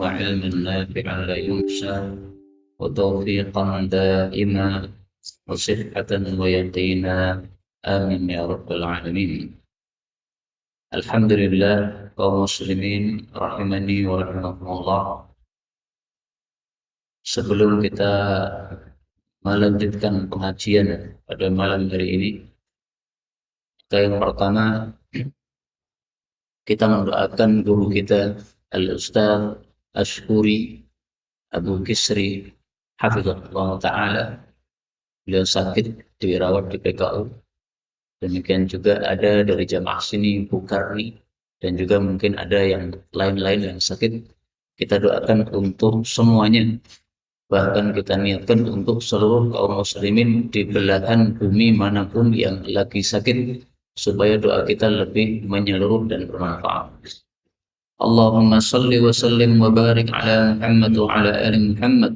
وعلما نافعا لا ينسى وتوفيقا دائما وصحة ويقينا آمين يا رب العالمين. Alhamdulillah kaum muslimin rahimani wa rahimakumullah. Sebelum kita melanjutkan pengajian pada malam hari ini, yang pertama kita mendoakan guru kita Al-Ustaz Ashkuri Abu Kisri hafizahullah ta'ala. Beliau sakit dirawat di PKU. Demikian juga ada dari jamaah sini Bu Karni, dan juga mungkin ada yang lain-lain yang sakit. Kita doakan untuk semuanya. Bahkan kita niatkan untuk seluruh kaum muslimin di belahan bumi manapun yang lagi sakit, supaya doa kita lebih menyeluruh dan bermanfaat. Allahumma salli wa sallim wa barik ala Muhammad wa ala ali Muhammad.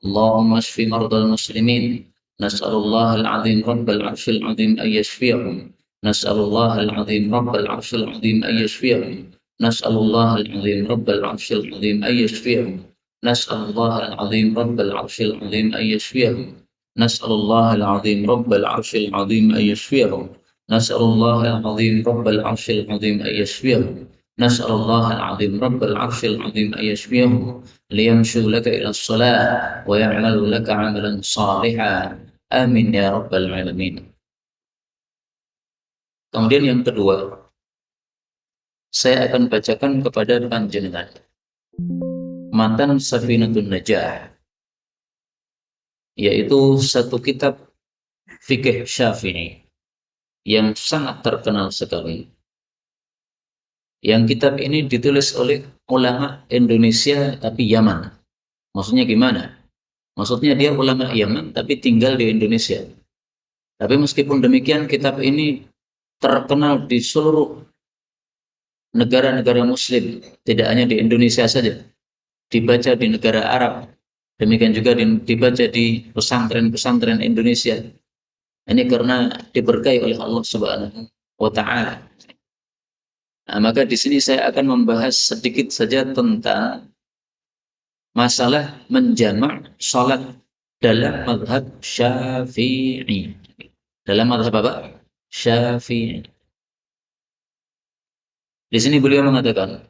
Allahumma shfi mardal muslimin. Nas'alullah al-azim rabbal arshil azim ay yashfiyahum. Nas'alullah al-azim rabbal arshil azim ay yashfiyahum. Nas'alullah al-azim rabbal arshil azim ay yashfiyahum. Nas'alullah al-azim rabbal arshil azim ay yashfiyahum. Nas'alullah al-azim rabbal arshil azim ay yashfiyahum. Nas'alullah al-azim rabbal arshil azim ay yashfiyahum. Nas'alullah al-azim rabbal arshil azim ay yashfiyahum. Liyamshu laka ila as-salah wa ya'malu laka 'amalan shalihan. Amin ya rabbal alamin. Kemudian yang kedua, saya akan bacakan kepada panjenengan matan Safinatun Najah, yaitu satu kitab fikih Syafi'i yang sangat terkenal sekali. Yang kitab ini ditulis oleh ulama Indonesia tapi Yaman. Maksudnya gimana? Maksudnya dia ulama Yaman tapi tinggal di Indonesia. Tapi meskipun demikian, kitab ini terkenal di seluruh negara-negara muslim, tidak hanya di Indonesia saja. Dibaca di negara Arab, demikian juga dibaca di pesantren-pesantren Indonesia. Ini karena diberkahi oleh Allah Subhanahu wa ta'ala. Nah, maka di sini saya akan membahas sedikit saja tentang masalah menjamak salat dalam mazhab Syafi'i. Dalam mazhab apa? Syafi'i. Di sini beliau mengatakan,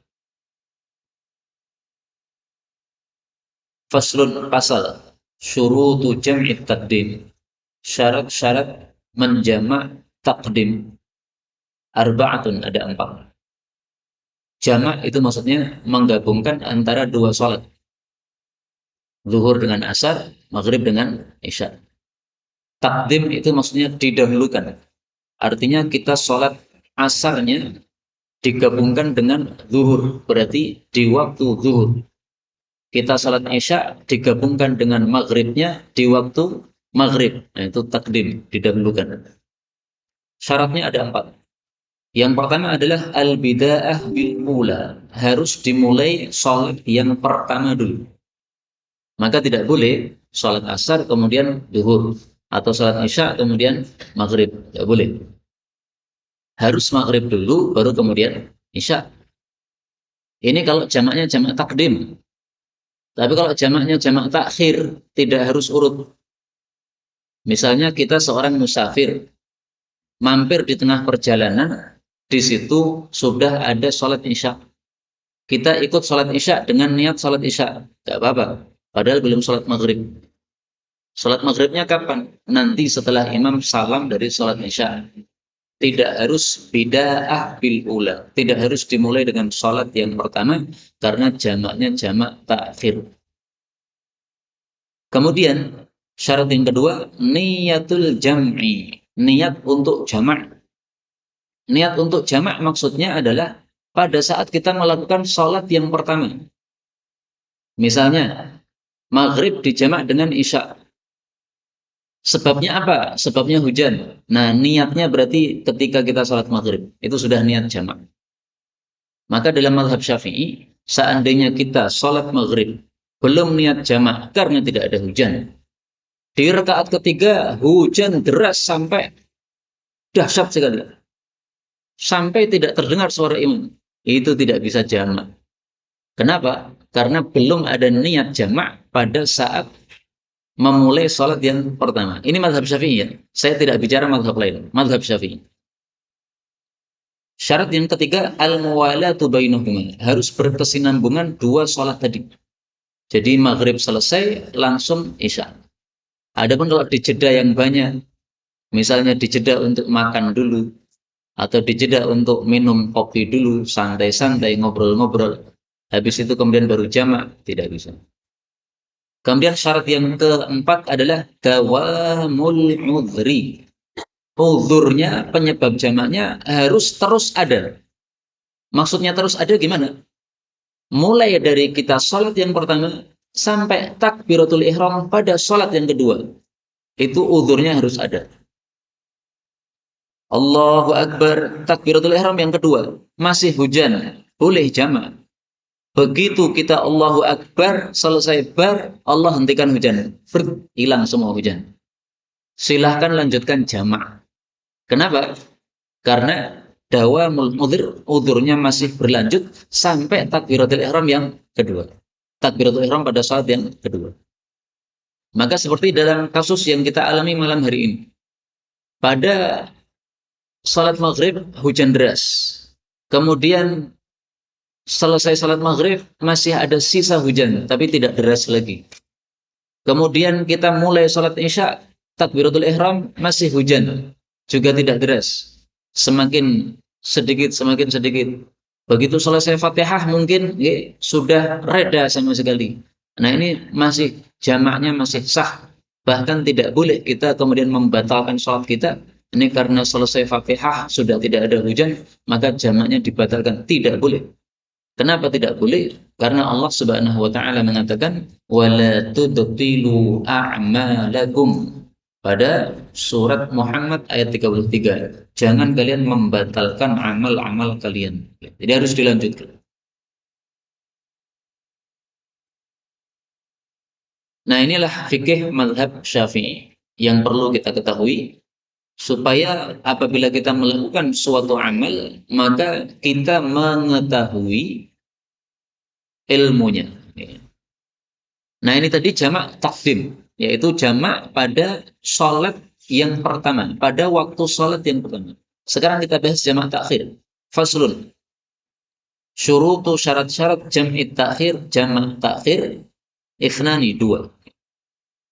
faslun pasal syurutu jam'i taqdim, syarat-syarat menjamak takdim. Arba'atun, ada 4. Jamak itu maksudnya menggabungkan antara dua salat, zuhur dengan asar, maghrib dengan isya. Takdim itu maksudnya didahulukan, artinya kita salat asarnya digabungkan dengan zuhur, berarti di waktu zuhur. Kita salat isya digabungkan dengan maghribnya di waktu maghrib. Nah, itu takdim, didahulukan. Syaratnya ada 4. Yang pertama adalah al-bida'ah bil mula, harus dimulai salat yang pertama dulu. Maka tidak boleh salat asar kemudian zuhur, atau salat isya kemudian maghrib, tidak boleh. Harus maghrib dulu baru kemudian isya. Ini kalau jamaknya jamak takdim. Tapi kalau jamaknya jamak takhir, tidak harus urut. Misalnya kita seorang musafir, mampir di tengah perjalanan, di situ sudah ada sholat isya. Kita ikut sholat isya dengan niat sholat isya, tidak apa-apa. Padahal belum sholat maghrib. Sholat maghribnya kapan? Nanti setelah imam salam dari sholat isya. Tidak harus bida'ah bil ula, tidak harus dimulai dengan sholat yang pertama, karena jamaknya jamak takhir. Kemudian syarat yang kedua, niyatul jam'i, niat untuk jamak. Niat untuk jamak maksudnya adalah pada saat kita melakukan sholat yang pertama. Misalnya maghrib dijamak dengan isya. Sebabnya apa? Sebabnya hujan. Nah, niatnya berarti ketika kita sholat maghrib, itu sudah niat jamak. Maka dalam mazhab Syafi'i, seandainya kita sholat maghrib belum niat jamak karena tidak ada hujan, di rakaat ketiga hujan deras sampai dahsyat sekali, sampai tidak terdengar suara imam, itu tidak bisa jamak. Kenapa? Karena belum ada niat jamak pada saat memulai sholat yang pertama. Ini mazhab Syafi'i ya. Saya tidak bicara mazhab lain. Mazhab Syafi'i. Syarat yang ketiga, al-muwalatu bainahuma. Harus berkesinambungan dua sholat tadi. Jadi maghrib selesai, langsung isya. Adapun kalau dijeda yang banyak, misalnya dijeda untuk makan dulu, atau dijeda untuk minum kopi dulu, santai-santai, ngobrol-ngobrol, habis itu kemudian baru jamak, tidak bisa. Kemudian syarat yang keempat adalah dawamul udhri. Udhurnya, penyebab jamaknya harus terus ada. Maksudnya terus ada gimana? Mulai dari kita sholat yang pertama sampai takbiratul ihram pada sholat yang kedua. Itu udhurnya harus ada. Allahu Akbar, takbiratul ihram yang kedua. Masih hujan, boleh jamak. Begitu kita Allahu Akbar, selesai bar, Allah hentikan hujan. Hilang semua hujan. Silahkan lanjutkan jamak. Kenapa? Karena dawamul udhurnya masih berlanjut sampai takbiratul ihram yang kedua. Takbiratul ihram pada saat yang kedua. Maka seperti dalam kasus yang kita alami malam hari ini. Pada salat maghrib hujan deras. Kemudian selesai salat maghrib masih ada sisa hujan, tapi tidak deras lagi. Kemudian kita mulai salat isya, takbiratul ihram masih hujan, juga tidak deras. Semakin sedikit, semakin sedikit. Begitu selesai Fatihah mungkin sudah reda sama sekali. Nah ini masih jamaknya masih sah. Bahkan tidak boleh kita kemudian membatalkan sholat kita. Ini karena selesai Fatihah sudah tidak ada hujan, maka jamaknya dibatalkan. Tidak boleh. Kenapa tidak boleh? Karena Allah Subhanahu wa taala mengatakan wala tudtilu a'malakum. Pada surat Muhammad ayat 33. Jangan kalian membatalkan amal-amal kalian. Jadi harus dilanjutkan. Nah inilah fikih mazhab Syafi'i yang perlu kita ketahui supaya apabila kita melakukan suatu amal maka kita mengetahui ilmunya. Nah ini tadi jamak takdim, yaitu jamak pada sholat yang pertama, pada waktu sholat yang pertama. Sekarang kita bahas jamak takhir. Faslun. Syurutu syarat-syarat jam'i takhir, jamak takhir, ifnani, dua.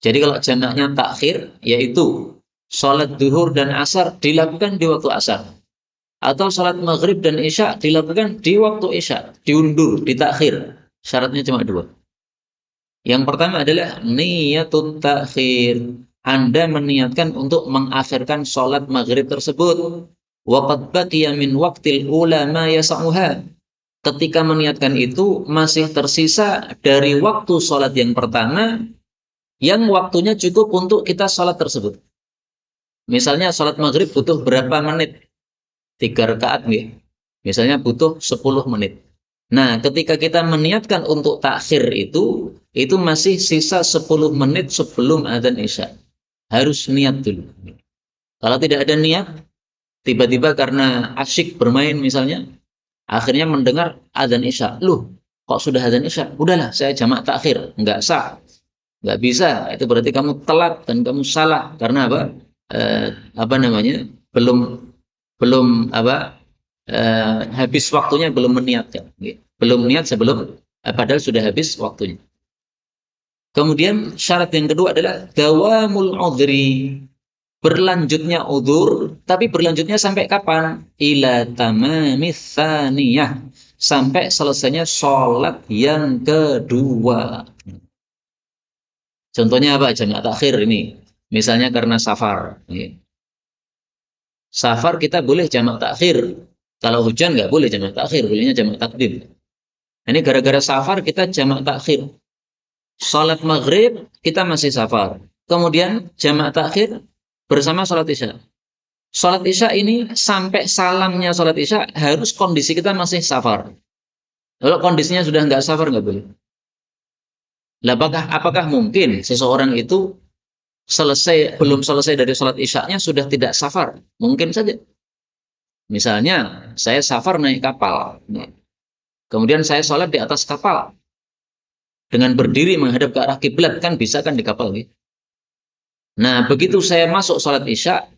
Jadi kalau jamaknya takhir, yaitu sholat duhur dan asar dilakukan di waktu asar. Atau sholat maghrib dan isya dilakukan di waktu isya, diundur, ditakhir. Syaratnya cuma dua. Yang pertama adalah niyatut takhir. Anda meniatkan untuk mengakhirkan sholat maghrib tersebut. Waqad baqiya min waqtil ula ma yasa'uha. Ketika meniatkan itu masih tersisa dari waktu sholat yang pertama yang waktunya cukup untuk kita sholat tersebut. Misalnya sholat maghrib butuh berapa menit? 3 rakaat nih. Misalnya butuh 10 menit. Nah, ketika kita meniatkan untuk takhir itu masih sisa 10 menit sebelum adzan isya. Harus niat dulu. Kalau tidak ada niat, tiba-tiba karena asyik bermain misalnya, akhirnya mendengar adzan isya. Loh, kok sudah adzan isya? Udahlah, saya jamak takhir. Enggak sah. Enggak bisa. Itu berarti kamu telat dan kamu salah. Karena apa? Belum habis waktunya, belum meniatkan. Belum niat sebelum, padahal sudah habis waktunya. Kemudian syarat yang kedua adalah dawamul udhri. Berlanjutnya udhur, tapi berlanjutnya sampai kapan? Ila tamamis tsaniyah. Sampai selesainya sholat yang kedua. Contohnya apa? Jamak takhir ini. Misalnya karena safar. Safar kita boleh jamak takhir. Kalau hujan nggak boleh jamak takhir, bolehnya jamak takdim. Ini gara-gara safar kita jamak takhir. Salat maghrib kita masih safar. Kemudian jamak takhir bersama salat isya. Salat isya ini sampai salamnya salat isya harus kondisi kita masih safar. Kalau kondisinya sudah nggak safar nggak boleh. Apakah mungkin seseorang itu belum selesai dari salat isyanya sudah tidak safar? Mungkin saja. Misalnya saya safar naik kapal. Kemudian saya sholat di atas kapal. dengan berdiri menghadap ke arah kiblat, kan bisa kan di kapal gitu. Nah, begitu saya masuk sholat Isya,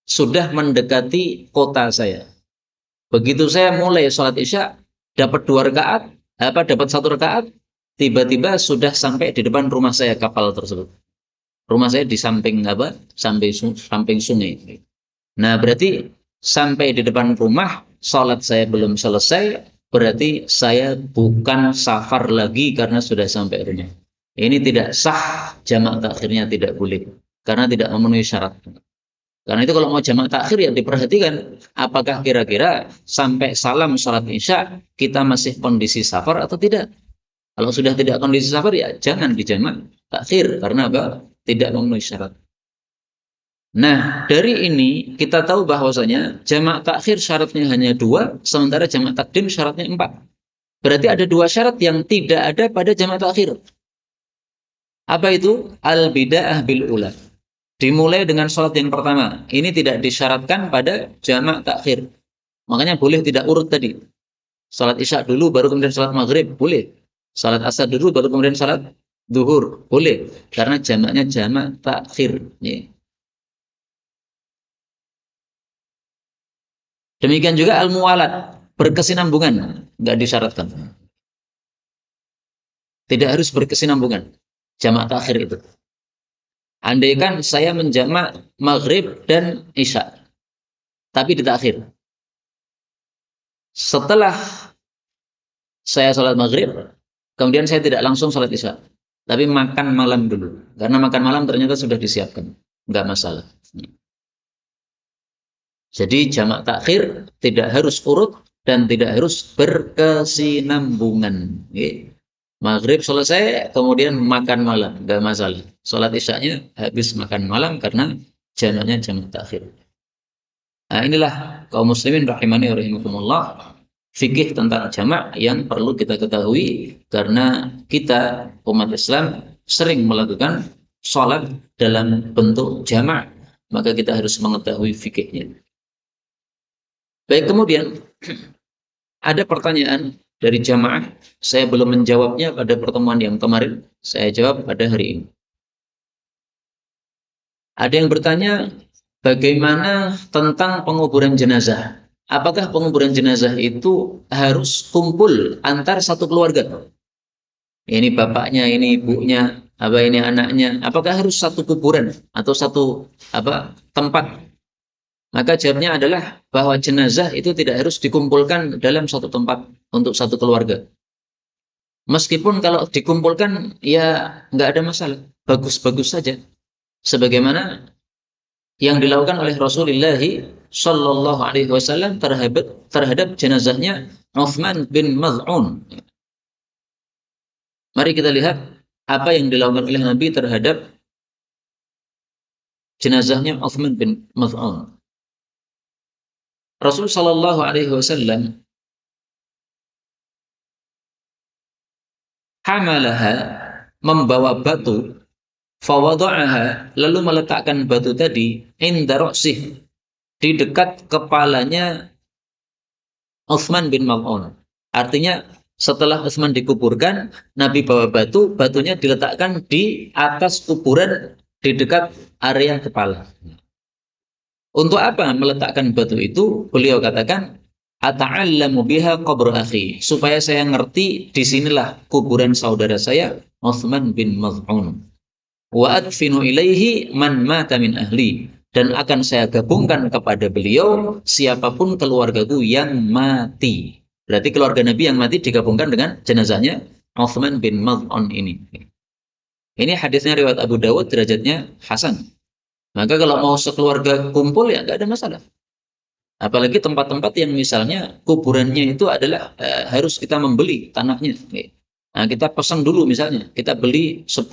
sudah mendekati kota saya. Begitu saya mulai sholat Isya, dapat 2 rakaat, dapat 1 rakaat, tiba-tiba sudah sampai di depan rumah saya kapal tersebut. Rumah saya di samping samping sungai. Nah, berarti sampai di depan rumah, sholat saya belum selesai, berarti saya bukan safar lagi karena sudah sampai rumah. Ini tidak sah, jamak takhirnya tidak boleh karena tidak memenuhi syarat. Karena itu kalau mau jamak takhir ya diperhatikan apakah kira-kira sampai salam sholat Isya kita masih kondisi safar atau tidak. Kalau sudah tidak kondisi safar ya jangan dijamak takhir karena apa? Tidak memenuhi syarat. Nah, dari ini kita tahu bahwasanya jamak takhir syaratnya hanya 2, sementara jamak takdim syaratnya 4. Berarti ada 2 syarat yang tidak ada pada jamak takhir. Apa itu? Al-bida'ah bil ula. Dimulai dengan sholat yang pertama. Ini tidak disyaratkan pada jamak takhir. Makanya boleh tidak urut tadi. Sholat Isya dulu, baru kemudian sholat maghrib. Boleh. Sholat asar dulu, baru kemudian sholat duhur. Boleh. Karena jamaknya jamak takhir. Ya. Demikian juga al-muwalat. Berkesinambungan. Nggak disyaratkan. Tidak harus berkesinambungan. Jamak takhir itu. Andaikan saya menjamak maghrib dan isya, tapi di takhir. Setelah saya sholat maghrib, kemudian saya tidak langsung sholat isya, tapi makan malam dulu. Karena makan malam ternyata sudah disiapkan. Nggak masalah. Jadi jamak takhir tidak harus urut dan tidak harus berkesinambungan. Maghrib selesai, kemudian makan malam, nggak masalah. Sholat isyanya habis makan malam karena jamaknya jamak takhir. Nah, inilah kaum muslimin rahimani wa rahimakumullah, fikih tentang jamak yang perlu kita ketahui karena kita umat Islam sering melakukan sholat dalam bentuk jamak, maka kita harus mengetahui fikihnya. Baik, kemudian ada pertanyaan dari jamaah, saya belum menjawabnya pada pertemuan yang kemarin, saya jawab pada hari ini. Ada yang bertanya, bagaimana tentang penguburan jenazah? Apakah penguburan jenazah itu harus kumpul antar satu keluarga? Ini bapaknya, ini ibunya, ini anaknya. Apakah harus satu kuburan atau satu tempat? Maka jawabnya adalah bahwa jenazah itu tidak harus dikumpulkan dalam satu tempat untuk satu keluarga. Meskipun kalau dikumpulkan ya nggak ada masalah, bagus-bagus saja. Sebagaimana yang dilakukan oleh Rasulullah Shallallahu Alaihi Wasallam terhadap jenazahnya Uthman bin Maz'un. Mari kita lihat apa yang dilakukan oleh Nabi terhadap jenazahnya Uthman bin Maz'un. Rasul Shallallahu Alaihi Wasallam hamalaha, membawa batu, fawada'aha, lalu meletakkan batu tadi inda ra'sih, di dekat kepalanya Uthman bin Maz'un. Artinya setelah Uthman dikuburkan, Nabi bawa batu, batunya diletakkan di atas kuburan di dekat area kepala. Untuk apa meletakkan batu itu? Beliau katakan, ata'allamu biha qabr akhi, supaya saya ngerti disinilah kuburan saudara saya Uthman bin Maz'un. Wa adfinu ilaihi man mata min ahli, dan akan saya gabungkan kepada beliau siapapun keluargaku yang mati. Berarti keluarga Nabi yang mati digabungkan dengan jenazahnya Uthman bin Maz'un ini. Ini hadisnya riwayat Abu Dawud, derajatnya hasan. Maka kalau mau sekeluarga kumpul ya nggak ada masalah. Apalagi tempat-tempat yang misalnya kuburannya itu adalah harus kita membeli tanahnya. Nah, kita pesan dulu misalnya, kita beli 10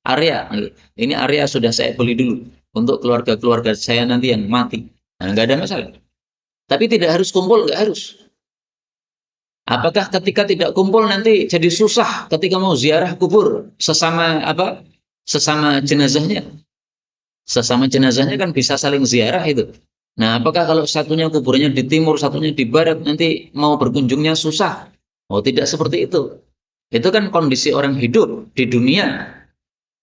area. Ini area sudah saya beli dulu untuk keluarga-keluarga saya nanti yang mati. Nah, nggak ada masalah. Tapi tidak harus kumpul, nggak harus. Apakah ketika tidak kumpul nanti jadi susah ketika mau ziarah kubur sesama jenazahnya? Sesama jenazahnya kan bisa saling ziarah itu. Nah, apakah kalau satunya kuburnya di timur, satunya di barat, nanti mau berkunjungnya susah? Oh, tidak seperti itu. Itu kan kondisi orang hidup di dunia.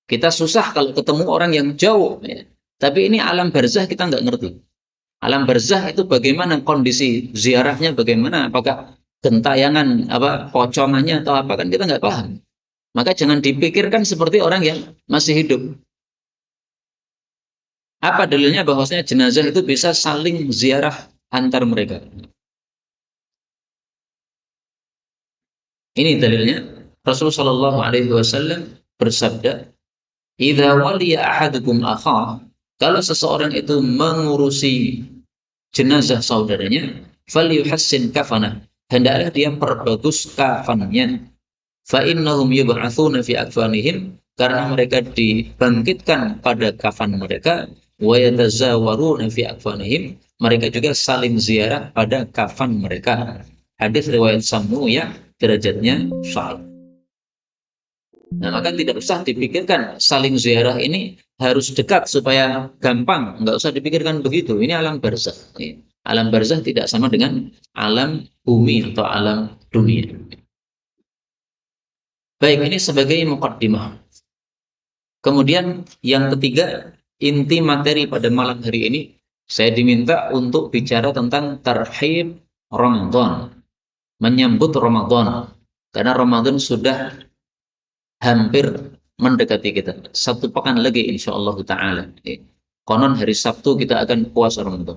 Kita susah kalau ketemu orang yang jauh. Ya. Tapi ini alam barzah kita nggak ngerti. Alam barzah itu bagaimana kondisi ziarahnya, bagaimana, apakah gentayangan, apa pocongannya atau apa, kan kita nggak paham. Maka jangan dipikirkan seperti orang yang masih hidup. Apa dalilnya bahwasanya jenazah itu bisa saling ziarah antar mereka? Ini dalilnya. Rasulullah Shallallahu Alaihi Wasallam bersabda, "Idza waliya ahadukum akhah," kalau seseorang itu mengurusi jenazah saudaranya, falyuhassin kafanah, hendaklah dia perbagus kafannya. Fa innahum yub'atsuna fi akfanihim, karena mereka dibangkitkan pada kafan mereka, wa yatazawaruna fi akfanihim, mereka juga saling ziarah pada kafan mereka. Hadis riwayat Sammu ya, derajatnya sahih. Nah, maka tidak usah dipikirkan saling ziarah ini harus dekat supaya gampang. Nggak usah dipikirkan begitu. Ini alam barzakh. Alam barzakh tidak sama dengan alam bumi atau alam dunia. Baik, ini sebagai muqaddimah. Kemudian yang ketiga, inti materi pada malam hari ini, saya diminta untuk bicara tentang tarhib Ramadan. Menyambut Ramadan. Karena Ramadan sudah hampir mendekati kita. 1 pekan lagi insya Allah ta'ala. Konon hari Sabtu kita akan puasa Ramadan.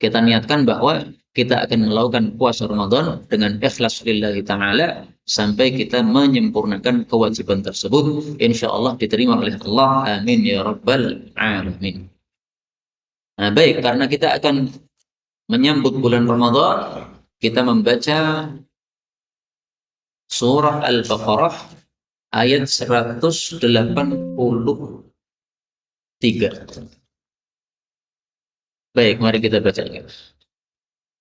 Kita niatkan bahwa kita akan melakukan puasa Ramadan dengan ikhlas lillahi ta'ala sampai kita menyempurnakan kewajiban tersebut. Insya Allah diterima oleh Allah. Amin ya rabbal alamin. Nah baik, karena kita akan menyambut bulan Ramadan, kita membaca surah Al-Baqarah ayat 183. Baik, mari kita baca.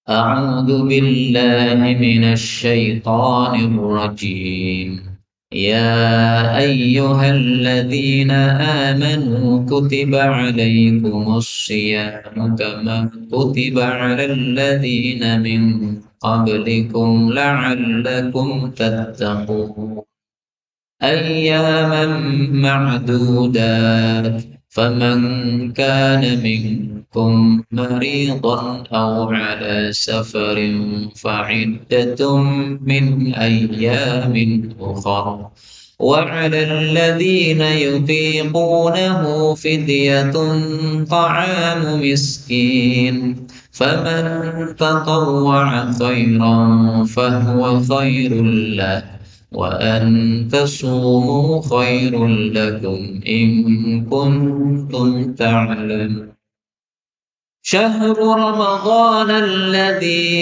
A'udzu billahi minasy syaithanir rajim. Ya ayyuhalladzina amanu kutiba 'alaikumus syiyamu kama kutiba 'alal ladzina min qablikum la'allakum tattaqun. أياما معدودات فمن كان منكم مريضا أو على سفر فعدة من أيام أخر وعلى الذين يطيقونه فدية طعام مسكين فمن تطوع خيرا فهو خير له وأن تصوموا خير لكم إن كنتم تعلمون شهر رمضان الذي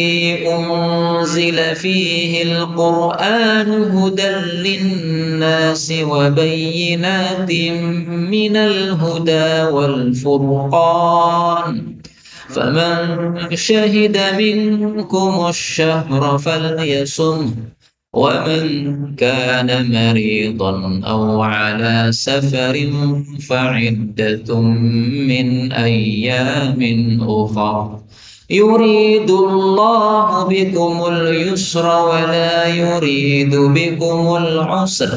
أنزل فيه القرآن هدى للناس وبينات من الهدى والفرقان فمن شهد منكم الشهر فليصمه ومن كان مريضا أو على سفر فعدة من أيام أخر يريد الله بكم اليسر ولا يريد بكم العسر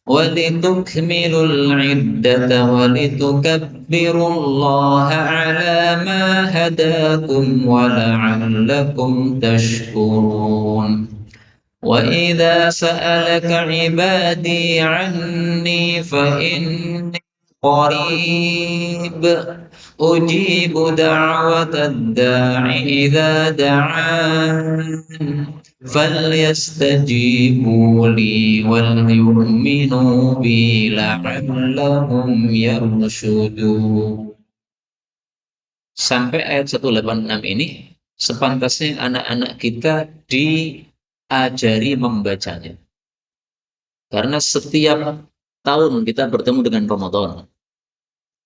ولتكملوا العدة ولتكبروا الله على ما هداكم ولعلكم تشكرون وإذا سألك عبادي عني فإني قريب أجيب دعوة الداع إذا دعان فليستجيبوا لي وليؤمنوا بي لعلهم يرشدون. Sampai ayat 186 ini sepantasnya anak-anak kita diajari membacanya. Karena setiap tahun kita bertemu dengan Ramadan.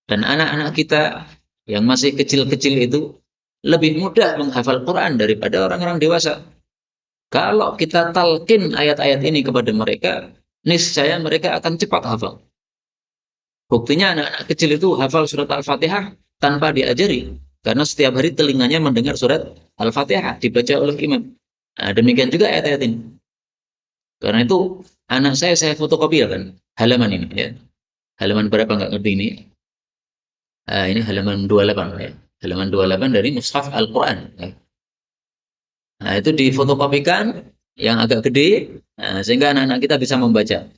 Dan anak-anak kita yang masih kecil-kecil itu lebih mudah menghafal Quran daripada orang-orang dewasa. Kalau kita talqin ayat-ayat ini kepada mereka, niscaya mereka akan cepat hafal. Buktinya anak-anak kecil itu hafal surat Al-Fatihah tanpa diajari. Karena setiap hari telinganya mendengar surat Al-Fatihah dibaca oleh imam. Nah, demikian juga ayat-ayat ini. Karena itu Anak saya fotokopi ya kan, halaman ini ya. Halaman berapa nggak ngerti ini. Ini halaman 28 ya. Halaman 28 dari Mushaf Al-Quran. Ya. Nah, itu difotokopikan yang agak gede, sehingga anak-anak kita bisa membaca.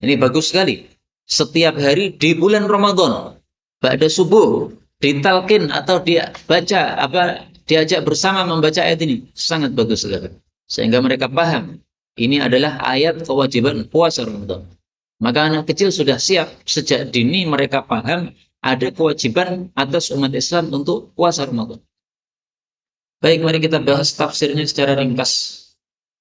Ini bagus sekali. Setiap hari di bulan Ramadan, ba'da subuh, ditalkin atau dia baca diajak bersama membaca ayat ini, sangat bagus sekali. Sehingga mereka paham, ini adalah ayat kewajiban puasa Ramadan. Maka anak kecil sudah siap sejak dini mereka paham ada kewajiban atas umat Islam untuk puasa Ramadan. Baik, mari kita bahas tafsirnya secara ringkas.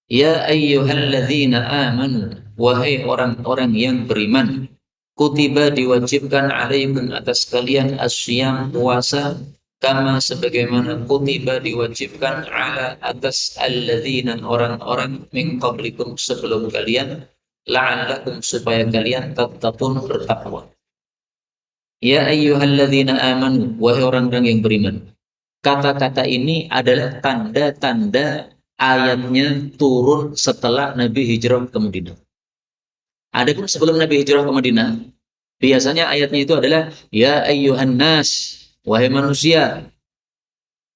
Ya ayyuhalladzina amanu, wahai orang-orang yang beriman, kutiba diwajibkan alaikum atas kalian asyam puasa, kama sebagaimana kutiba diwajibkan ala atas alladzina orang-orang min qablikum sebelum kalian, la'allakum supaya kalian tattaqun bertakwa. Ya ayyuhalladzina amanu, wahai orang-orang yang beriman. Kata-kata ini adalah tanda-tanda ayatnya turun setelah Nabi hijrah ke Madinah. Adapun sebelum Nabi hijrah ke Madinah, biasanya ayatnya itu adalah ya ayyuhan nas, wahai manusia.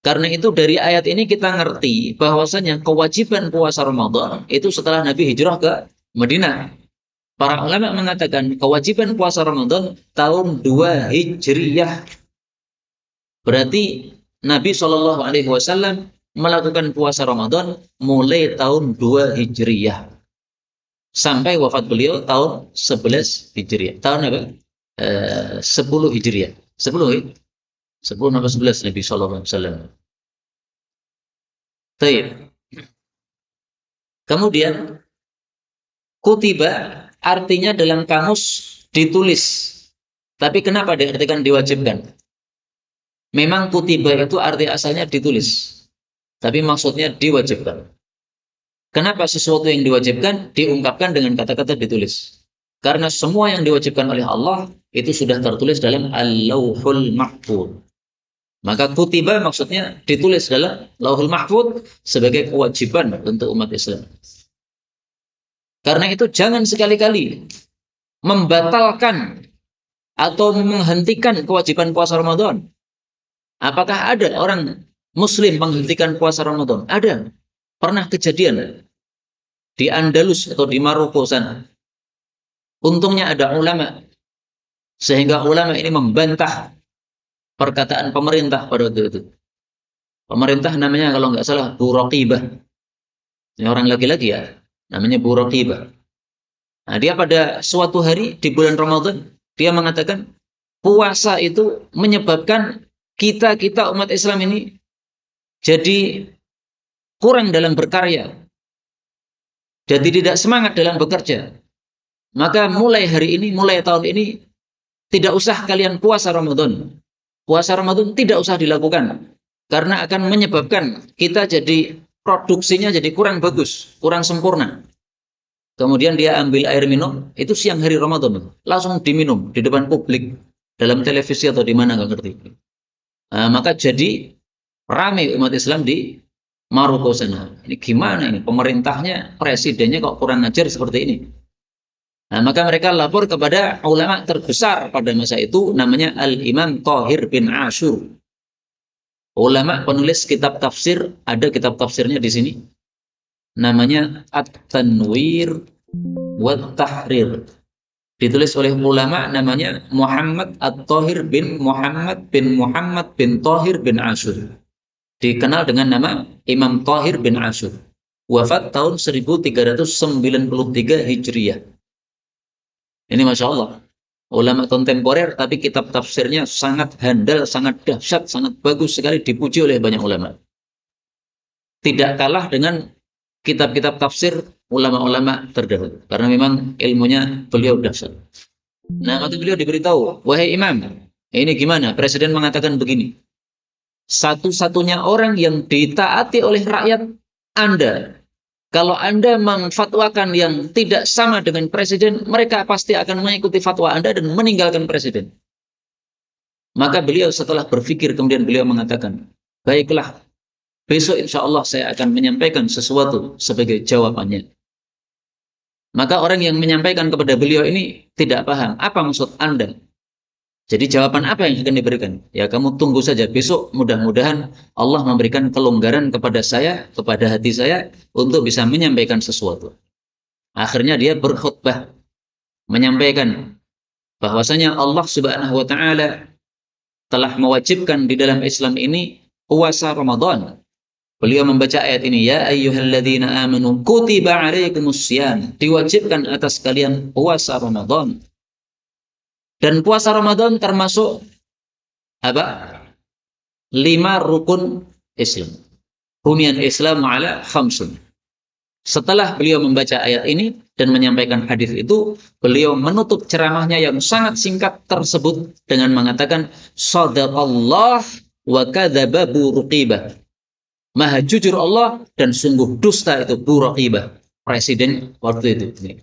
Karena itu dari ayat ini kita ngerti bahwasanya kewajiban puasa Ramadan itu setelah Nabi hijrah ke Madinah. Para ulama mengatakan kewajiban puasa Ramadan tahun 2 Hijriyah. Berarti Nabi Shallallahu Alaihi Wasallam melakukan puasa Ramadan mulai tahun 2 Hijriyah sampai wafat beliau tahun 11 Hijriyah. Tahun apa? 10 Hijriyah. 10 atau 11 Nabi Shallallahu Alaihi Wasallam. Baik. Kemudian kutiba artinya dalam kamus ditulis. Tapi kenapa diartikan diwajibkan? Memang kutiba itu arti asalnya ditulis, tapi maksudnya diwajibkan. Kenapa sesuatu yang diwajibkan diungkapkan dengan kata-kata ditulis? Karena semua yang diwajibkan oleh Allah itu sudah tertulis dalam Al-Lauhul Mahfuz. Maka kutiba maksudnya ditulis dalam Lauhul Mahfuz sebagai kewajiban untuk umat Islam. Karena itu jangan sekali-kali membatalkan atau menghentikan kewajiban puasa Ramadan. Apakah ada orang Muslim menghentikan puasa Ramadan? Ada. Pernah kejadian di Andalus atau di Maroko sana. Untungnya ada ulama. Sehingga ulama ini membantah perkataan pemerintah pada waktu itu. Pemerintah namanya kalau nggak salah Bu Raqibah. Ini orang laki-laki ya. Namanya Bu Raqibah. Nah, dia pada suatu hari di bulan Ramadan, dia mengatakan puasa itu menyebabkan kita umat Islam ini jadi kurang dalam berkarya, jadi tidak semangat dalam bekerja. Maka mulai hari ini, mulai tahun ini, tidak usah kalian puasa Ramadan. Puasa Ramadan tidak usah dilakukan, karena akan menyebabkan kita jadi produksinya jadi kurang bagus, kurang sempurna. Kemudian dia ambil air minum, itu siang hari Ramadan, langsung diminum di depan publik, dalam televisi atau di mana nggak ngerti. Maka jadi ramai umat Islam di Maroko sana. Ini gimana ini? Pemerintahnya, presidennya kok kurang ajar seperti ini. Nah, maka mereka lapor kepada ulama terbesar pada masa itu, namanya Al-Imam Thahir bin Ashur. Ulama penulis kitab tafsir, ada kitab tafsirnya di sini. Namanya At-Tanwir wa Tahrir. Ditulis oleh ulama namanya Muhammad At-Thahir bin Muhammad bin Thahir bin Ashur. Dikenal dengan nama Imam Thahir bin Ashur. Wafat tahun 1393 Hijriyah. Ini Masya Allah. Ulama kontemporer, tapi kitab tafsirnya sangat handal, sangat dahsyat, sangat bagus sekali, dipuji oleh banyak ulama. Tidak kalah dengan kitab-kitab tafsir ulama-ulama terdahulu, karena memang ilmunya beliau dahsyat. Nah, waktu beliau diberitahu, wahai imam, ini gimana? Presiden mengatakan begini, satu-satunya orang yang ditaati oleh rakyat Anda. Kalau Anda memfatwakan yang tidak sama dengan presiden, mereka pasti akan mengikuti fatwa Anda dan meninggalkan presiden. Maka beliau setelah berpikir, kemudian beliau mengatakan, baiklah, besok insya Allah saya akan menyampaikan sesuatu sebagai jawabannya. Maka orang yang menyampaikan kepada beliau ini tidak paham. Apa maksud Anda? Jadi jawaban apa yang akan diberikan? Ya kamu tunggu saja. Besok mudah-mudahan Allah memberikan kelonggaran kepada saya, kepada hati saya, untuk bisa menyampaikan sesuatu. Akhirnya dia berkhutbah, menyampaikan bahwasanya Allah Subhanahu wa Ta'ala telah mewajibkan di dalam Islam ini puasa Ramadan. Beliau membaca ayat ini, ya ayyuhalladzina amanu kutiba alaikumussyam, diwajibkan atas kalian puasa Ramadan. Dan puasa Ramadan termasuk apa? 5 rukun Islam. Bunyan Islam ala khamsun. Setelah beliau membaca ayat ini dan menyampaikan hadis itu, beliau menutup ceramahnya yang sangat singkat tersebut dengan mengatakan, shadaqallah wa kadzaba Buraqibah. Maha jujur Allah dan sungguh dusta itu Buraqibah, presiden waktu itu.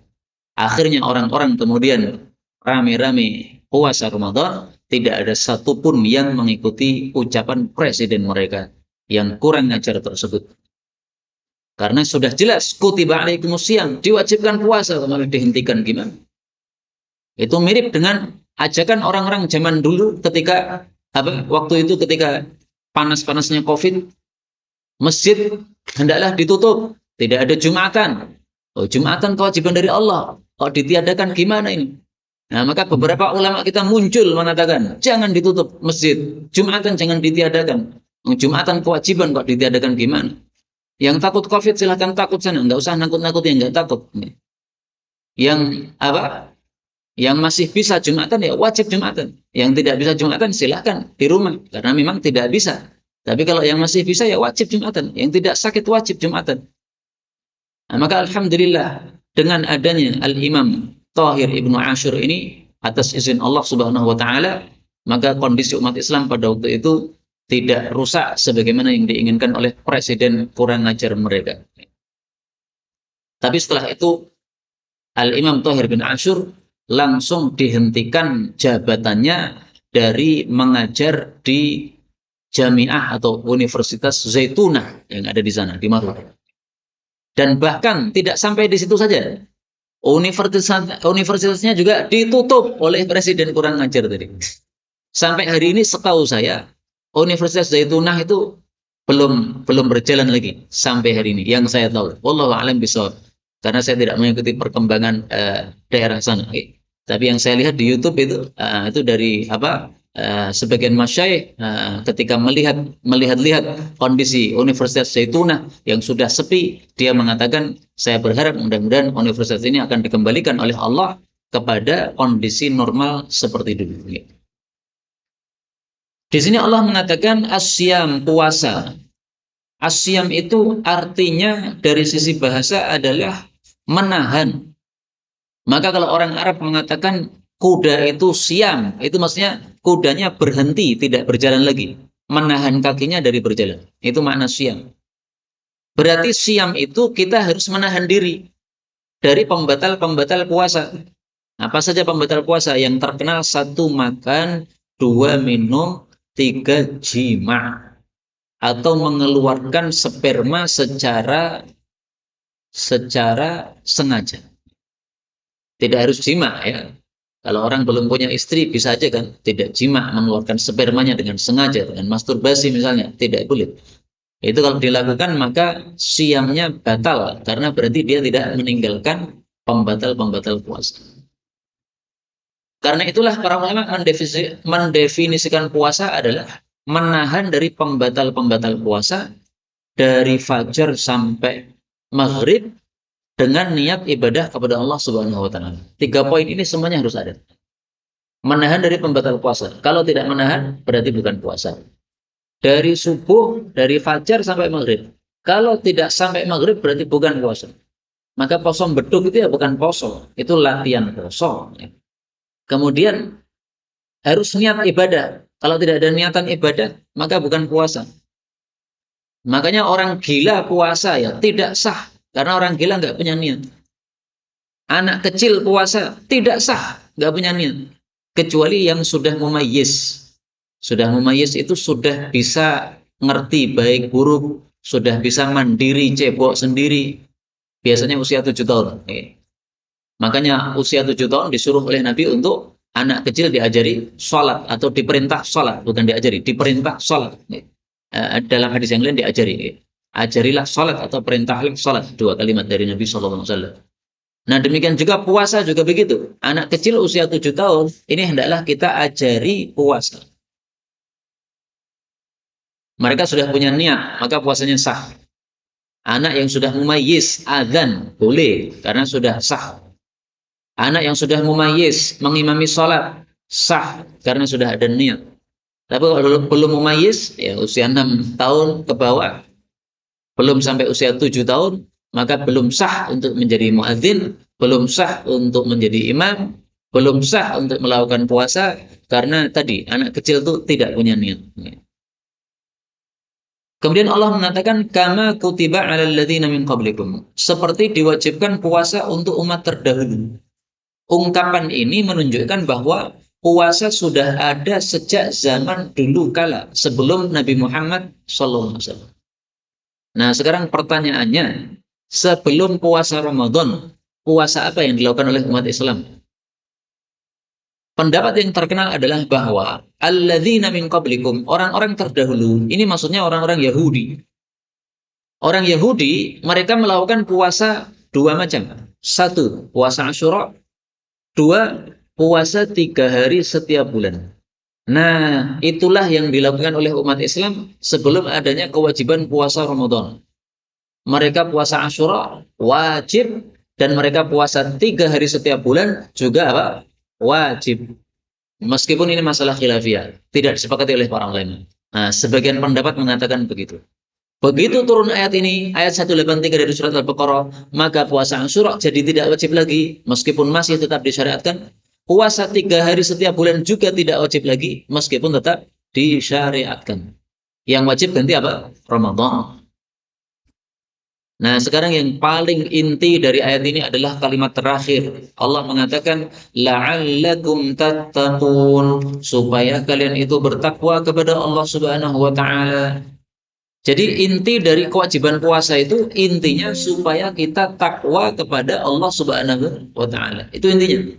Akhirnya orang-orang kemudian rame-rame puasa Ramadan, tidak ada satupun yang mengikuti ucapan presiden mereka yang kurang ajar tersebut. Karena sudah jelas kutiba alaikumussyam, diwajibkan puasa, malah dihentikan gimana? Itu mirip dengan ajakan orang-orang zaman dulu ketika waktu itu ketika panas-panasnya Covid, masjid hendaklah ditutup, tidak ada Jumatan. Oh, Jumatan kewajiban dari Allah. Kok ditiadakan gimana ini? Nah, maka beberapa ulama kita muncul mengatakan, jangan ditutup masjid, Jumatan jangan ditiadakan. Jumatan kewajiban kok ditiadakan gimana? Yang takut Covid silahkan takut sana, nggak usah nakut-nakut yang nggak takut. Yang Yang masih bisa Jumatan ya wajib Jumatan. Yang tidak bisa Jumatan silahkan di rumah karena memang tidak bisa. Tapi kalau yang masih bisa ya wajib Jumatan. Yang tidak sakit wajib Jumatan. Nah, maka alhamdulillah dengan adanya Al-Imam Thahir Ibnu Ashur ini atas izin Allah Subhanahu wa taala, maka kondisi umat Islam pada waktu itu tidak rusak sebagaimana yang diinginkan oleh presiden kurang ajar mereka. Tapi setelah itu Al-Imam Thahir bin Ashur langsung dihentikan jabatannya dari mengajar di Jamiah atau Universitas Zaitunah yang ada di sana, di Marwah. Dan bahkan tidak sampai di situ saja. Universitasnya juga ditutup oleh presiden kurang ajar tadi. Sampai hari ini setahu saya Universitas Zaitunah itu belum berjalan lagi sampai hari ini yang saya tahu. Wallahu a'lam bishawab. Karena saya tidak mengikuti perkembangan daerah sana. Tapi yang saya lihat di YouTube itu dari sebagian masyayikh ketika melihat kondisi Universitas Zaitunah yang sudah sepi, dia mengatakan, saya berharap mudah-mudahan universitas ini akan dikembalikan oleh Allah kepada kondisi normal seperti dulu. Di sini Allah mengatakan asyam, puasa. Asyam itu artinya dari sisi bahasa adalah menahan. Maka kalau orang Arab mengatakan kuda itu siam, itu maksudnya kudanya berhenti, tidak berjalan lagi. Menahan kakinya dari berjalan. Itu makna siam. Berarti siam itu kita harus menahan diri dari pembatal-pembatal puasa. Apa saja pembatal puasa? Yang terkenal 1 makan, 2 minum, 3 jima, atau mengeluarkan sperma secara sengaja. Tidak harus jima ya. Kalau orang belum punya istri bisa aja kan tidak jima, mengeluarkan spermanya dengan sengaja, dengan masturbasi misalnya, tidak boleh. Itu kalau dilakukan maka siamnya batal karena berarti dia tidak meninggalkan pembatal-pembatal puasa. Karena itulah para ulama mendefinisikan puasa adalah menahan dari pembatal-pembatal puasa dari fajar sampai maghrib dengan niat ibadah kepada Allah Subhanahu wa taala. 3 poin ini semuanya harus ada. Menahan dari pembatal puasa. Kalau tidak menahan berarti bukan puasa. Dari subuh, dari fajar sampai maghrib. Kalau tidak sampai maghrib berarti bukan puasa. Maka poso beduk itu ya bukan poso, itu latihan poso. Kemudian harus niat ibadah. Kalau tidak ada niatan ibadah, maka bukan puasa. Makanya orang gila puasa ya tidak sah. Karena orang gila nggak punya niat. Anak kecil puasa tidak sah, nggak punya niat. Kecuali yang sudah mumayyiz. Sudah mumayyiz itu sudah bisa ngerti baik buruk, sudah bisa mandiri cebok sendiri. Biasanya usia 7 tahun. Makanya usia 7 tahun disuruh oleh Nabi untuk anak kecil diajari sholat atau diperintah sholat, bukan diajari, diperintah sholat. Dalam hadis yang lain diajari. Ajarilah sholat atau perintahlah sholat. Dua kalimat dari Nabi SAW. Nah demikian juga puasa juga begitu. Anak kecil usia 7 tahun, ini hendaklah kita ajari puasa. Mereka sudah punya niat, maka puasanya sah. Anak yang sudah mumayyiz, adzan, boleh, karena sudah sah. Anak yang sudah mumayyiz, mengimami sholat, sah, karena sudah ada niat. Tapi kalau belum mumayyiz, ya usia 6 tahun ke bawah, belum sampai usia 7 tahun, maka belum sah untuk menjadi muadzin, belum sah untuk menjadi imam, belum sah untuk melakukan puasa, karena tadi anak kecil itu tidak punya niat. Kemudian Allah mengatakan kama kutiba 'alal ladzina min qablikum, seperti diwajibkan puasa untuk umat terdahulu. Ungkapan ini menunjukkan bahwa puasa sudah ada sejak zaman dulu kala sebelum Nabi Muhammad SAW. Nah, sekarang pertanyaannya, sebelum puasa Ramadan, puasa apa yang dilakukan oleh umat Islam? Pendapat yang terkenal adalah bahwa alladzina min qablikum, orang-orang terdahulu, ini maksudnya orang-orang Yahudi. Orang Yahudi, mereka melakukan puasa dua macam. Satu, puasa Asyura. Dua, puasa 3 hari setiap bulan. Nah, itulah yang dilakukan oleh umat Islam sebelum adanya kewajiban puasa Ramadan. Mereka puasa Asyura, wajib. Dan mereka puasa 3 hari setiap bulan, juga apa? Wajib. Meskipun ini masalah khilafiyah, tidak disepakati oleh para ulama. Nah, sebagian pendapat mengatakan begitu. Begitu turun ayat ini, ayat 183 dari surat Al-Baqarah, maka puasa Asyura jadi tidak wajib lagi, meskipun masih tetap disyariatkan. Puasa 3 hari setiap bulan juga tidak wajib lagi, meskipun tetap disyariatkan. Yang wajib ganti apa? Ramadan. Nah, sekarang yang paling inti dari ayat ini adalah kalimat terakhir. Allah mengatakan, la'allakum tattaqun, supaya kalian itu bertakwa kepada Allah Subhanahu wa taala. Jadi inti dari kewajiban puasa itu intinya supaya kita takwa kepada Allah Subhanahu wa taala. Itu intinya.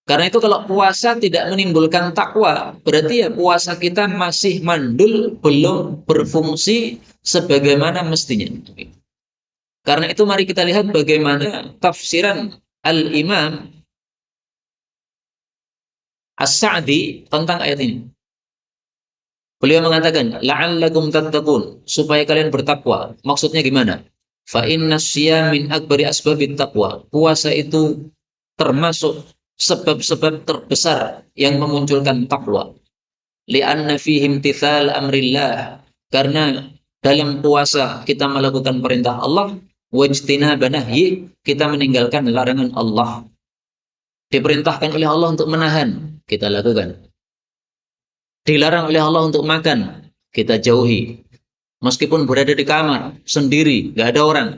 Karena itu kalau puasa tidak menimbulkan takwa, berarti ya puasa kita masih mandul, belum berfungsi sebagaimana mestinya. Karena itu mari kita lihat bagaimana tafsiran Al-Imam As-Sa'di tentang ayat ini. Beliau mengatakan, la'allakum tattaqun, supaya kalian bertakwa. Maksudnya gimana? Fa inna syiyam min akbari asbabit taqwa. Puasa itu termasuk sebab-sebab terbesar yang memunculkan takwa. Li'anna fihi imtithal amrillah. Karena dalam puasa kita melakukan perintah Allah, wajtinaba nahyi, kita meninggalkan larangan Allah. Diperintahkan oleh Allah untuk menahan, kita lakukan. Dilarang oleh Allah untuk makan, kita jauhi. Meskipun berada di kamar, sendiri, gak ada orang.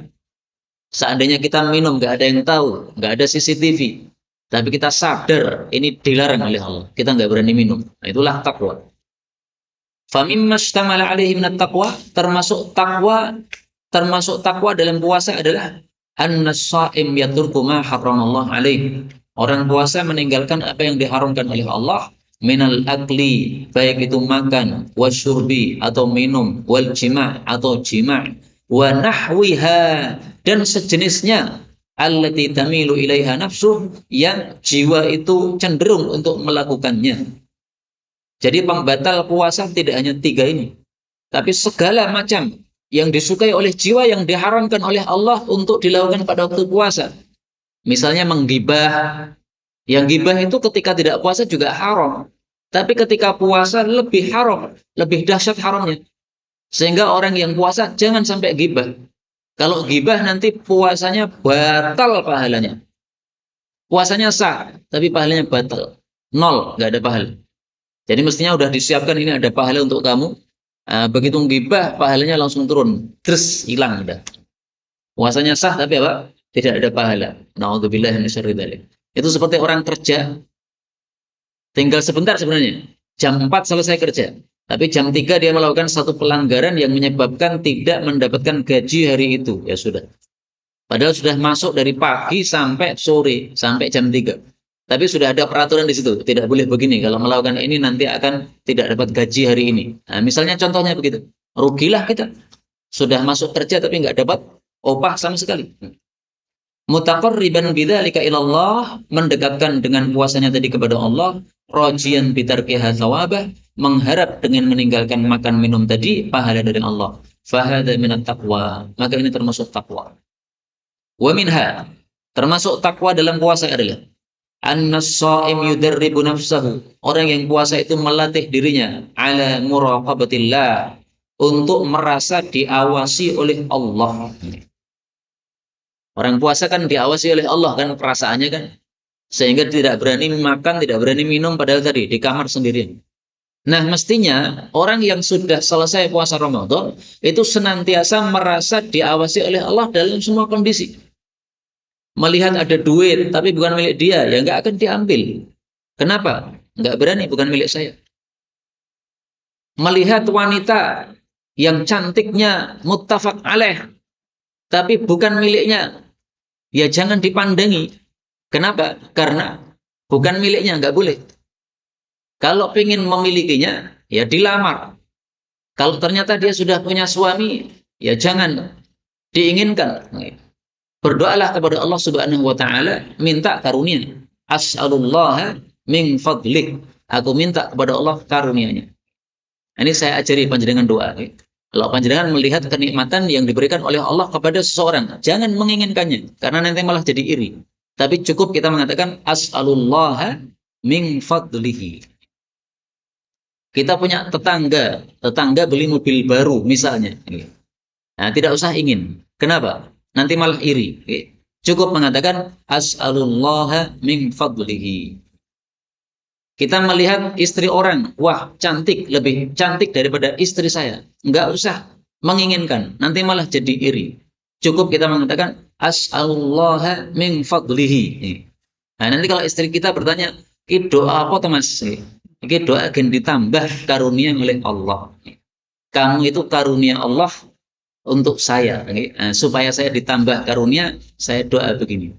Seandainya kita minum, gak ada yang tahu, gak ada CCTV. Tapi kita sadar, ini dilarang oleh Allah. Kita gak berani minum. Nah, itulah takwa. Famimma shtamala alaihi minat taqwa, termasuk takwa dalam puasa adalah an-shaim yaturku ma harramallahu alaihi. Orang puasa meninggalkan apa yang diharamkan oleh Allah, minal akli, baik itu makan, wasyurbi atau minum, wal jima' atau jima', wa nahwiha, dan sejenisnya, allati tamilu ilaiha nafsuh, yang jiwa itu cenderung untuk melakukannya. Jadi pembatal puasa tidak hanya 3 ini, tapi segala macam yang disukai oleh jiwa yang diharamkan oleh Allah untuk dilakukan pada waktu puasa. Misalnya menggibah. Yang gibah itu ketika tidak puasa juga haram. Tapi ketika puasa lebih haram, lebih dahsyat haramnya. Sehingga orang yang puasa jangan sampai gibah. Kalau gibah nanti puasanya batal pahalanya. Puasanya sah, tapi pahalanya batal. 0, nggak ada pahala. Jadi mestinya udah disiapkan ini ada pahala untuk kamu. Begitu gibah, pahalanya langsung turun. Terus hilang udah. Puasanya sah, tapi apa? Tidak ada pahala. Na'udzubillah min syarri dzalik. Itu seperti orang kerja. Tinggal sebentar sebenarnya. Jam 4 selesai kerja. Tapi jam 3 dia melakukan satu pelanggaran yang menyebabkan tidak mendapatkan gaji hari itu. Ya sudah. Padahal sudah masuk dari pagi sampai sore, sampai jam 3. Tapi sudah ada peraturan di situ, tidak boleh begini. Kalau melakukan ini nanti akan tidak dapat gaji hari ini. Nah, misalnya contohnya begitu. Rugilah kita. Sudah masuk kerja tapi nggak dapat upah sama sekali. Mutaqarriban bidzalika ilallah, mendekatkan dengan puasanya tadi kepada Allah, rajian bitarkiha thawabah, mengharap dengan meninggalkan makan minum tadi pahala dari Allah. Fahada minat taqwa. Maka ini termasuk takwa. Wa minha, termasuk takwa dalam puasa adalah annas-shaim yudarribu nafsahu. Orang yang puasa itu melatih dirinya ala muraqabatillah, untuk merasa diawasi oleh Allah. Orang puasa kan diawasi oleh Allah kan perasaannya kan. Sehingga tidak berani makan, tidak berani minum padahal tadi di kamar sendirian. Nah, mestinya orang yang sudah selesai puasa Ramadan itu senantiasa merasa diawasi oleh Allah dalam semua kondisi. Melihat ada duit tapi bukan milik dia, ya nggak akan diambil. Kenapa? Nggak berani, bukan milik saya. Melihat wanita yang cantiknya muttafaq alaih tapi bukan miliknya, ya jangan dipandangi. Kenapa? Karena bukan miliknya, nggak boleh. Kalau ingin memilikinya, ya dilamar. Kalau ternyata dia sudah punya suami, ya jangan diinginkan. Berdoalah kepada Allah Subhanahu wa taala, minta karunia. As'alullah min fadlik. Aku minta kepada Allah karunia-Nya. Ini saya ajari panjenengan doa. Kalau panjenengan melihat kenikmatan yang diberikan oleh Allah kepada seseorang, jangan menginginkannya, karena nanti malah jadi iri. Tapi cukup kita mengatakan as'alullah min fadlihi. Kita punya tetangga beli mobil baru misalnya. Nah, tidak usah ingin. Kenapa? Nanti malah iri. Cukup mengatakan as'alullah min fadlihi. Kita melihat istri orang, wah cantik, lebih cantik daripada istri saya. Enggak usah menginginkan, nanti malah jadi iri. Cukup kita mengatakan as'alullah min fadlihi. Nah, nanti kalau istri kita bertanya, "Ki doa apa, Mas?" Ki doa akan ditambah karunia oleh Allah. Kamu itu karunia Allah untuk saya. Nah, supaya saya ditambah karunia, saya doa begini.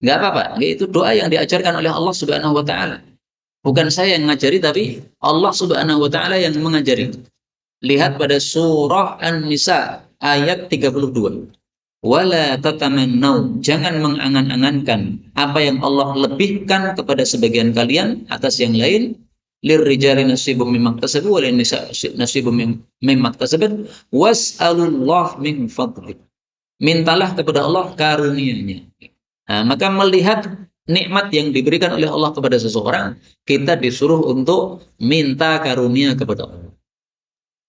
Enggak apa-apa, itu doa yang diajarkan oleh Allah Subhanahu wa taala. Bukan saya yang ngajari, tapi Allah Subhanahu wa taala yang mengajari. Lihat pada surah An-Nisa ayat 32. Wala tatamannau, jangan mengangan-angankan apa yang Allah lebihkan kepada sebagian kalian atas yang lain. Lirrijali nasibum mimma iktasabu wa linnisa nasibum mimma iktasabat was'alullah min fadli. Mintalah kepada Allah karunia-Nya. Nah, maka melihat nikmat yang diberikan oleh Allah kepada seseorang, kita disuruh untuk minta karunia kepada Allah.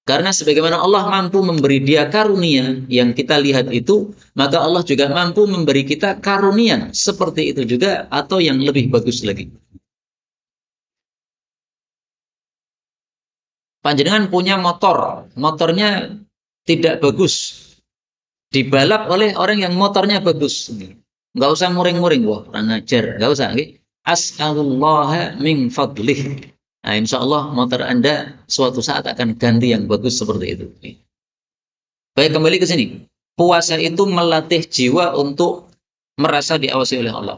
Karena sebagaimana Allah mampu memberi dia karunia yang kita lihat itu, maka Allah juga mampu memberi kita karunia seperti itu juga atau yang lebih bagus lagi. Panjenengan punya motor, motornya tidak bagus, dibalap oleh orang yang motornya bagus. Nggak usah muring-muring, wah orang ngajar, nggak usah. As'alullah min fadlih. Nah, insya Allah motor Anda suatu saat akan ganti yang bagus seperti itu. Baik, kembali ke sini. Puasa itu melatih jiwa untuk merasa diawasi oleh Allah.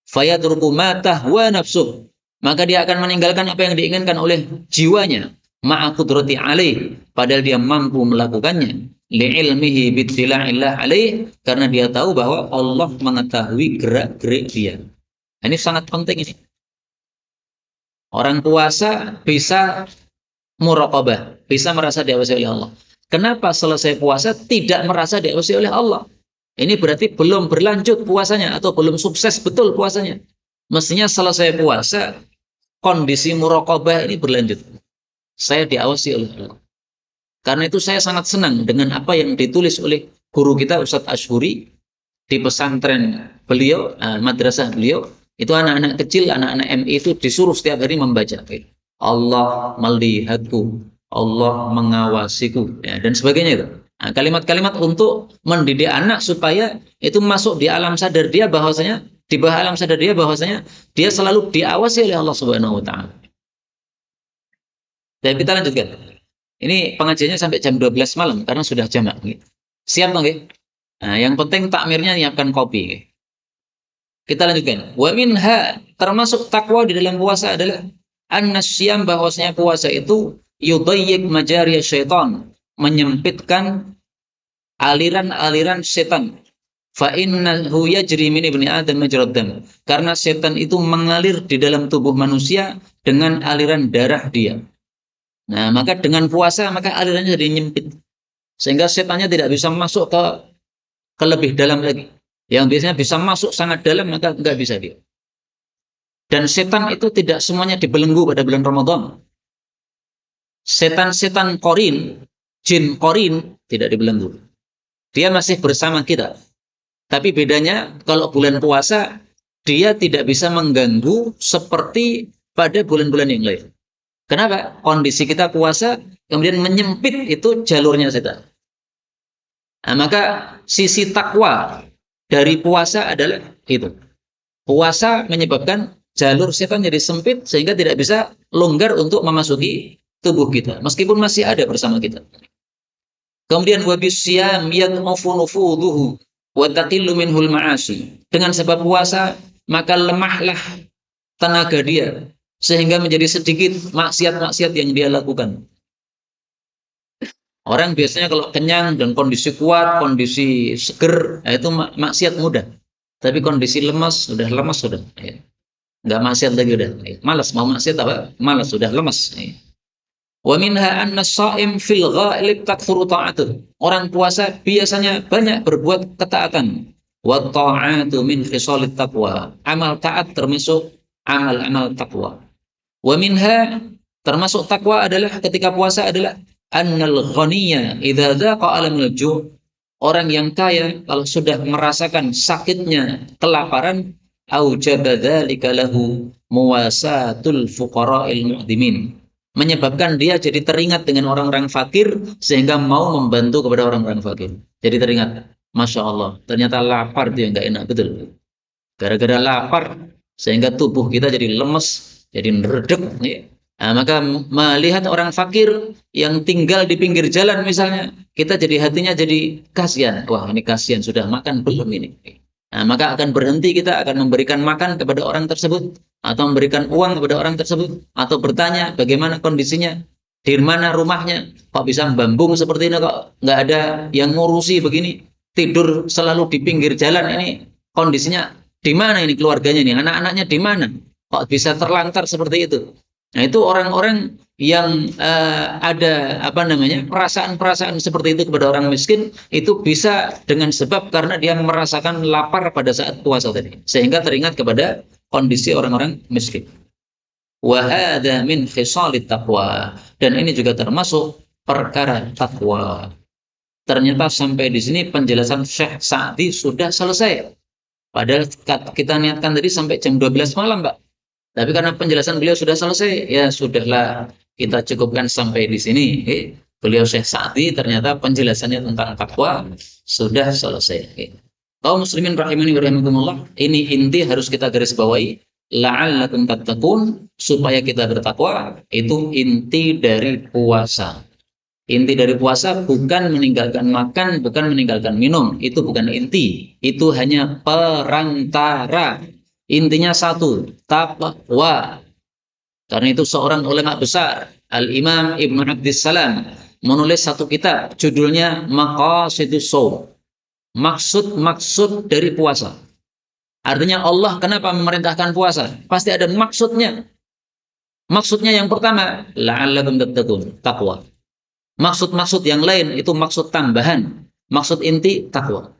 Fayatruku ma tahwa nafsuh. Maka dia akan meninggalkan apa yang diinginkan oleh jiwanya. Ma'a qudrati alaih. Padahal dia mampu melakukannya. Li'ilmihi bittila'illah alaih. Karena dia tahu bahwa Allah mengetahui gerak-gerik dia. Ini sangat penting ini. Orang puasa bisa muraqabah, bisa merasa diawasi oleh Allah. Kenapa selesai puasa tidak merasa diawasi oleh Allah? Ini berarti belum berlanjut puasanya atau belum sukses betul puasanya. Mestinya selesai puasa, kondisi muraqabah ini berlanjut. Saya diawasi oleh Allah. Karena itu saya sangat senang dengan apa yang ditulis oleh guru kita Ustadz Ashuri di pesantren beliau, madrasah beliau. Itu anak-anak kecil, anak-anak MI itu disuruh setiap hari membaca. Allah melihatku, Allah mengawasiku, ya, dan sebagainya itu. Nah, kalimat-kalimat untuk mendidik anak supaya itu masuk di alam sadar dia bahwasanya, di bawah alam sadar dia bahwasanya dia selalu diawasi oleh Allah Subhanahu wa taala. Dan kita lanjutkan. Ini pengajiannya sampai jam 12 malam karena sudah jamak. Siap, Bang? Nah, yang penting takmirnya nyiapkan kopi. Kita lanjutkan. Wa minha, termasuk takwa di dalam puasa adalah an-nasyam, bahwasanya puasa itu yudayyiq majariya syaitan, menyempitkan aliran-aliran setan. Fa innahu yajri min ibni adam majrad dam. Karena setan itu mengalir di dalam tubuh manusia dengan aliran darah dia. Nah, maka dengan puasa maka alirannya jadi nyempit. Sehingga setannya tidak bisa masuk ke lebih dalam lagi. Yang biasanya bisa masuk sangat dalam maka nggak bisa dia. Dan setan itu tidak semuanya dibelenggu pada bulan Ramadan. Setan-setan korin, jin korin tidak dibelenggu. Dia masih bersama kita. Tapi bedanya kalau bulan puasa dia tidak bisa mengganggu seperti pada bulan-bulan yang lain. Kenapa? Kondisi kita puasa kemudian menyempit itu jalurnya setan. Nah, maka sisi takwa dari puasa adalah itu. Puasa menyebabkan jalur setan jadi sempit sehingga tidak bisa longgar untuk memasuki tubuh kita. Meskipun masih ada bersama kita. Kemudian wabisyam yad'ufu nufuduhu wa taqillu minhul ma'asi. Dengan sebab puasa maka lemahlah tenaga dia sehingga menjadi sedikit maksiat-maksiat yang dia lakukan. Orang biasanya kalau kenyang dan kondisi kuat, kondisi seger, nah itu maksiat mudah. Tapi kondisi lemas sudah. Ya. Nggak maksiat lagi udah. Ya. Malas mau maksiat apa? Malas sudah lemas. Ya. Wa minha anna shaim fil ghalib takthuru ta'atuh. Orang puasa biasanya banyak berbuat ketaatan. Wa ta'atu min khisalit taqwa. Amal taat termasuk amal-amal takwa. Wa minha, termasuk takwa adalah ketika puasa adalah annal ghaniyya idza dzaqa alamul ju'. Orang yang kaya kalau sudah merasakan sakitnya kelaparan, aujaba dzalika lahu muwasatul fuqara'il mu'dimin. Menyebabkan dia jadi teringat dengan orang-orang fakir sehingga mau membantu kepada orang-orang fakir. Jadi teringat, Masya Allah, ternyata lapar dia nggak enak, betul. Gara-gara lapar sehingga tubuh kita jadi lemes, jadi neredek. Ya. Nah, maka melihat orang fakir yang tinggal di pinggir jalan misalnya, kita jadi hatinya jadi kasihan. Wah, ini kasihan, sudah makan belum ini? Nah, maka akan berhenti, kita akan memberikan makan kepada orang tersebut, atau memberikan uang kepada orang tersebut, atau bertanya bagaimana kondisinya, di mana rumahnya, kok bisa bambung seperti ini, kok nggak ada yang ngurusi begini, tidur selalu di pinggir jalan, ini kondisinya di mana ini keluarganya nih, anak-anaknya di mana, kok bisa terlantar seperti itu. Nah, itu orang-orang yang ada perasaan-perasaan seperti itu kepada orang miskin, itu bisa dengan sebab karena dia merasakan lapar pada saat puasa tadi, sehingga teringat kepada kondisi orang-orang miskin. Wa hadza min khisalit taqwa, dan ini juga termasuk perkara takwa. Ternyata sampai di sini penjelasan Syekh Sa'di sudah selesai. Padahal kita niatkan tadi sampai jam 12 malam, Pak. Tapi karena penjelasan beliau sudah selesai, ya sudahlah, kita cukupkan sampai di sini. Beliau Syekh Sa'di ternyata penjelasannya tentang takwa sudah selesai. Kaum muslimin rahimani wa rahimakumullah, ini inti harus kita garis bawahi. La'allakum tattaqun, supaya kita bertakwa, itu inti dari puasa. Inti dari puasa bukan meninggalkan makan, bukan meninggalkan minum. Itu bukan inti. Itu hanya perantara. Intinya satu, takwa. Karena itu seorang ulama besar, Al-Imam Ibnu Abdissalam, menulis satu kitab, judulnya Maqasidus Shaum. Maksud-maksud dari puasa. Artinya Allah kenapa memerintahkan puasa? Pasti ada maksudnya. Maksudnya yang pertama, la'allakum tattaqun, takwa. Maksud-maksud yang lain itu maksud tambahan. Maksud inti takwa.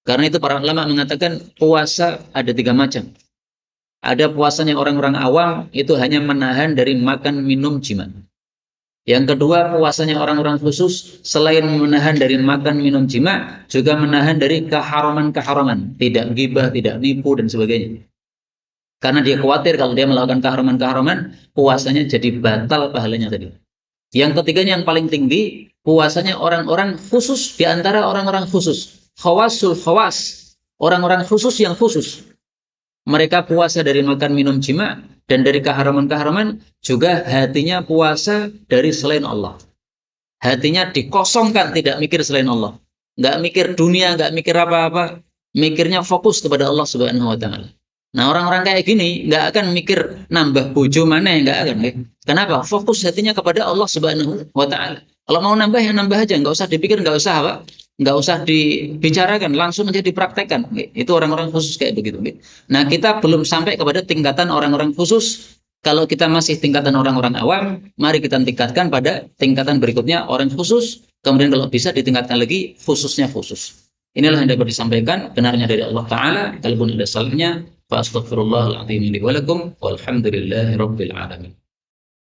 Karena itu para ulama mengatakan puasa ada 3 macam. Ada puasanya orang-orang awam, itu hanya menahan dari makan, minum, jima. Yang kedua, puasanya orang-orang khusus, selain menahan dari makan, minum, jima, juga menahan dari keharaman-keharaman. Tidak ghibah, tidak nipu, dan sebagainya. Karena dia khawatir kalau dia melakukan keharaman-keharaman, puasanya jadi batal pahalanya tadi. Yang ketiganya yang paling tinggi, puasanya orang-orang khusus di antara orang-orang khusus. Khawasul khawas, orang-orang khusus yang khusus. Mereka puasa dari makan, minum, jima, dan dari keharaman-keharaman, juga hatinya puasa dari selain Allah. Hatinya dikosongkan, tidak mikir selain Allah. nggak mikir dunia, nggak mikir apa-apa, mikirnya fokus kepada Allah Subhanahu wa taala. Nah, orang-orang kayak gini nggak akan mikir nambah bojo mana, nggak akan. Kenapa? Fokus hatinya kepada Allah Subhanahu wa taala. Kalau mau nambah ya nambah aja, nggak usah dipikir, nggak usah apa, nggak usah dibicarakan, langsung aja dipraktekkan. Itu orang-orang khusus kayak begitu. Nah, kita belum sampai kepada tingkatan orang-orang khusus. Kalau kita masih tingkatan orang-orang awam, mari kita tingkatkan pada tingkatan berikutnya orang khusus. Kemudian kalau bisa ditingkatkan lagi khususnya khusus. Inilah yang dapat disampaikan, benarnya dari Allah Ta'ala. Kalaupun ada salahnya, fa astaghfirullahaladzim li wa lakum walhamdulillahi rabbil alamin.